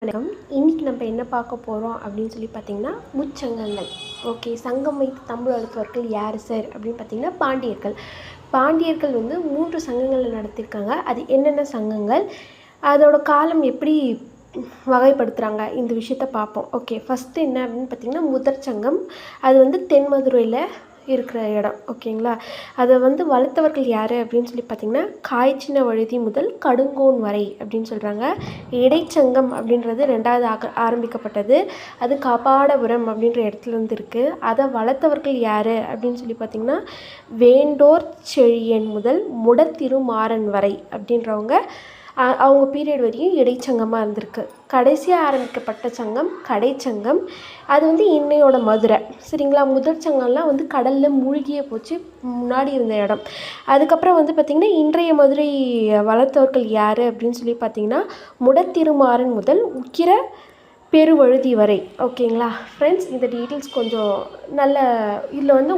வணக்கம். இன்றைக்கி நம்ம என்ன பார்க்க போகிறோம் அப்படின்னு சொல்லி பார்த்தீங்கன்னா முச்சங்கங்கள். ஓகே, சங்கம் வைத்து தமிழ் வளர்த்தவர்கள் யார் சார் அப்படின்னு பார்த்தீங்கன்னா பாண்டியர்கள் வந்து 3 சங்கங்களை நடத்தியிருக்காங்க. அது என்னென்ன சங்கங்கள், அதோட காலம் எப்படி வகைப்படுத்துகிறாங்க, இந்த விஷயத்த பார்ப்போம். ஓகே, ஃபஸ்ட்டு என்ன அப்படின்னு பார்த்தீங்கன்னா முதற் சங்கம். அது வந்து தென்மதுரையில் இருக்கிற இடம். ஓகேங்களா, அதை வந்து வளர்த்தவர்கள் யார் அப்படின்னு சொல்லி பார்த்திங்கன்னா காய்ச்சின வழுதி முதல் கடுங்கோன் வரை அப்படின்னு சொல்கிறாங்க. இடைச்சங்கம் அப்படின்றது 2வது ஆரம்பிக்கப்பட்டது. அது காப்பாடபுரம் அப்படின்ற இடத்துலேருந்து இருக்குது. அதை வளர்த்தவர்கள் யார் அப்படின்னு சொல்லி பார்த்திங்கன்னா வேண்டோர் செழியன் முதல் முடத்திருமாறன் வரை அப்படின்றவங்க. அவங்க பீரியட் வரையும் இடைச்சங்கமாக இருந்திருக்கு. கடைசியாக ஆரம்பிக்கப்பட்ட சங்கம் கடைச்சங்கம். அது வந்து இன்னையோட மதுரை. சரிங்களா, முதற் சங்கம்லாம் வந்து கடலில் மூழ்கியே போச்சு, முன்னாடி இருந்த இடம். அதுக்கப்புறம் வந்து பார்த்திங்கன்னா இன்றைய மதுரை வளர்த்தவர்கள் யார் அப்படின்னு சொல்லி பார்த்திங்கன்னா முடத்திருமாறன் முதல் உக்கிர பெருவழுதி வரை. ஓகேங்களா ஃப்ரெண்ட்ஸ், இந்த டீட்டெயில்ஸ் கொஞ்சம் நல்ல இதில் வந்து